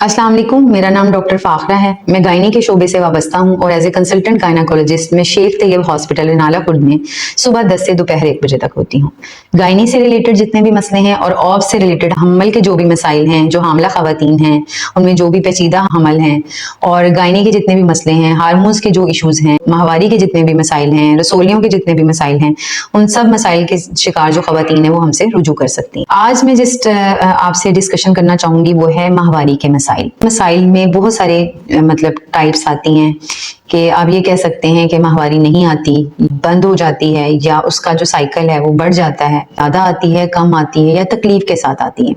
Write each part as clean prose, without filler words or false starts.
अस्सलाम वालेकुम, मेरा नाम डॉक्टर फाखरा है। मैं गायनी के शोबे से वाबस्ता हूँ और एज ए कंसल्टेंट गायनाकोलॉजिस्ट मैं शेख तैयब हॉस्पिटल नालापुर में सुबह 10 से दोपहर 1 बजे तक होती हूँ। गायनी से रिलेटेड जितने भी मसले हैं और ऑफ से रिलेटेड हमल के जो भी मसाइल हैं, जो हामला खवातीन हैं उनमें जो भी पेचीदा हमल हैं और गायनी के जितने भी मसले हैं, हार्मोन्स के जो इशूज हैं, माहवारी के जितने भी मसाइल हैं, रसोलियों के जितने भी मसाइल हैं, उन सब मसाइल के शिकार जो खवातीन है वो हमसे रुजू कर सकती हैं। आज मैं जिस आपसे डिस्कशन करना चाहूंगी वो है माहवारी के मसाइल। मसाइल में बहुत सारे मतलब टाइप्स आती हैं कि आप ये कह सकते हैं कि माहवारी नहीं आती, बंद हो जाती है, या उसका जो साइकिल है वो बढ़ जाता है, ज्यादा आती है, कम आती है, या तकलीफ के साथ आती है।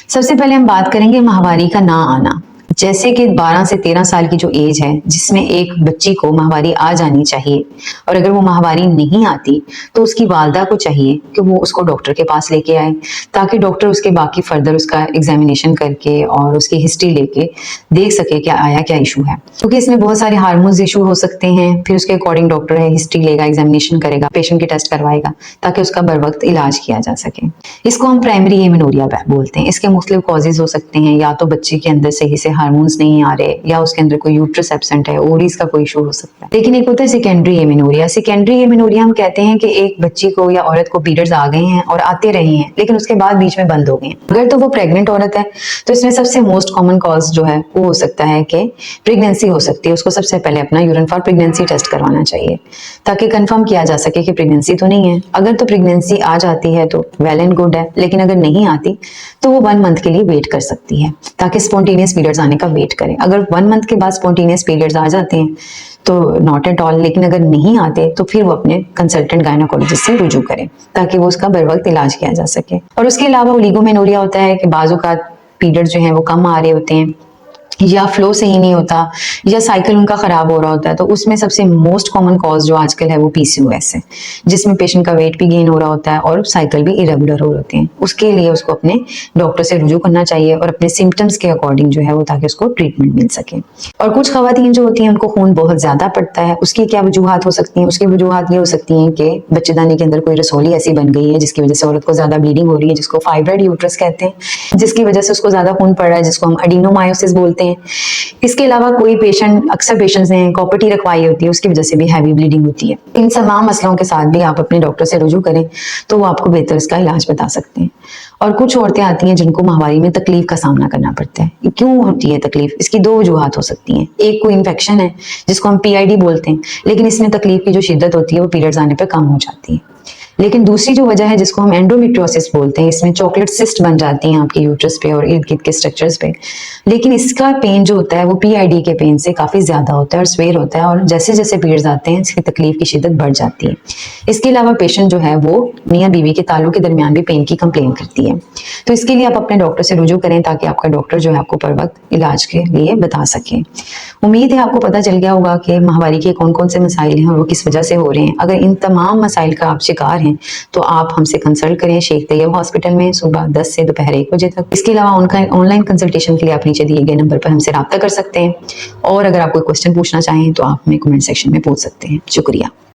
सबसे पहले हम बात करेंगे माहवारी का ना आना। जैसे कि 12 से 13 साल की जो एज है जिसमें एक बच्ची को माहवारी आ जानी चाहिए, और अगर वो माहवारी नहीं आती तो उसकी वालदा को चाहिए कि वो उसको डॉक्टर के पास लेके आए, ताकि डॉक्टर उसके बाकी फर्दर उसका एग्जामिनेशन करके और उसकी हिस्ट्री लेके देख सके कि आया क्या इशू है, क्योंकि इसमें बहुत सारे हार्मोन्स इशू हो सकते हैं। फिर उसके अकॉर्डिंग डॉक्टर है हिस्ट्री लेगा, एग्जामिनेशन करेगा, पेशेंट के टेस्ट करवाएगा ताकि उसका बर वक्त इलाज किया जा सके। इसको हम प्राइमरी एमेनोरिया बोलते हैं। इसके मुख्तलिफ कॉजेज हो सकते हैं, या तो बच्चे के अंदर सही से हार्मोन्स नहीं आ रहे, या उसके अंदर कोई यूट्रस एब्सेंट है, ओवरीज का कोई इशू हो सकता है। लेकिन एक होता है सेकेंडरी एमेनोरिया। सेकेंडरी एमेनोरिया हम कहते हैं कि एक बच्ची को या औरत को पीरियड्स आ गए हैं और आते रहे हैं, लेकिन उसके बाद बीच में बंद हो गए हैं। अगर तो वो प्रेग्नेंट औरत है तो इसमें सबसे मोस्ट कॉमन कॉज जो है वो हो सकता है कि प्रेगनेंसी हो सकती है। उसको सबसे पहले अपना यूरिन फॉर प्रेगनेंसी टेस्ट करवाना चाहिए ताकि कंफर्म किया जा सके कि प्रेगनेंसी तो नहीं है। अगर तो प्रेगनेंसी आ जाती है तो वेल एंड गुड है, लेकिन अगर नहीं आती तो वो 1 मंथ के लिए वेट कर सकती है ताकि स्पॉन्टेनियस पीरियड्स आने का वेट करें। अगर 1 मंथ के बाद स्पॉन्टेनियस पीरियड्स आ जाते हैं तो नॉट एट ऑल, लेकिन अगर नहीं आते तो फिर वो अपने कंसल्टेंट गायनाकोलॉजिस्ट से रुजू करें ताकि वो उसका बर वक्त इलाज किया जा सके। और उसके अलावा ओलिगोमेनोरिया होता है कि बाजू का पीरियड जो है वो कम आ रहे होते हैं, या फ्लो सही नहीं होता, या साइकिल उनका खराब हो रहा होता है, तो उसमें सबसे मोस्ट कॉमन कॉज जो आजकल है वो पीसीओएस है, जिसमें पेशेंट का वेट भी गेन हो रहा होता है और साइकिल भी इरेगुलर हो होते हैं। उसके लिए उसको अपने डॉक्टर से रुजू करना चाहिए और अपने सिम्टम्स के अकॉर्डिंग जो है वो, ताकि उसको ट्रीटमेंट मिल सके। और कुछ खवातीन जो होती हैं उनको खून बहुत ज्यादा पड़ता है। उसकी क्या वजूहत हो सकती हैं? उसकी वजूहत ये हो सकती हैं कि बच्चेदानी के अंदर कोई रसोली ऐसी बन गई है जिसकी वजह से औरत को ज्यादा ब्लीडिंग हो रही है, जिसको फाइब्रॉइड यूट्रस कहते हैं, जिसकी वजह से उसको ज्यादा खून पड़ रहा है, जिसको हम एडिनोमायोसिस बोलते हैं। इसके अलावा कोई पेशेंट, अक्सर पेशेंट्स ने कॉपर्टी रखवाई होती है, उसकी वजह से भी हैवी ब्लीडिंग होती है। इन तमाम मसलों के साथ भी आप अपने डॉक्टर से रुजू करें तो वो आपको बेहतर इसका इलाज बता सकते हैं। और कुछ औरतें आती हैं जिनको माहवारी में तकलीफ का सामना करना पड़ता है। क्यों होती है तकलीफ? इसकी 2 वजूहत हो सकती हैं। एक, कोई इन्फेक्शन है जिसको हम पीआईडी बोलते हैं, लेकिन इसमें तकलीफ की जो शिद्दत होती है वो पीरियड्स आने पर कम हो जाती है। लेकिन दूसरी जो वजह है जिसको हम एंडोमेट्रियोसिस बोलते हैं, इसमें चॉकलेट सिस्ट बन जाती हैं आपके यूट्रस पे और इर्द गिर्द के स्ट्रक्चर्स पे, लेकिन इसका पेन जो होता है वो पीआईडी के पेन से काफी ज्यादा होता है और स्वेर होता है, और जैसे जैसे पीरियड्स आते हैं इसकी तकलीफ की शिद्दत बढ़ जाती है। इसके अलावा पेशेंट जो है वो मियाँ बीवी के ताल्लुक के दरमियान भी पेन की कंप्लेन करती है। तो इसके लिए आप अपने डॉक्टर से रुजू करें ताकि आपका डॉक्टर जो है आपको पर वक्त इलाज के लिए बता सके। उम्मीद है आपको पता चल गया होगा कि माहवारी के कौन कौन से मसाइल हैं और वो किस वजह से हो रहे हैं। अगर इन तमाम मसाइल का आप शिकार हैं तो आप हमसे कंसल्ट करें शेख तैयब हॉस्पिटल में सुबह 10 से दोपहर 1 बजे तक। इसके अलावा उनका ऑनलाइन कंसल्टेशन के लिए आप नीचे दिए गए नंबर पर हमसे रब्ता कर सकते हैं, और अगर आप कोई क्वेश्चन पूछना चाहें तो आप हमें कमेंट सेक्शन में पूछ सकते हैं। शुक्रिया।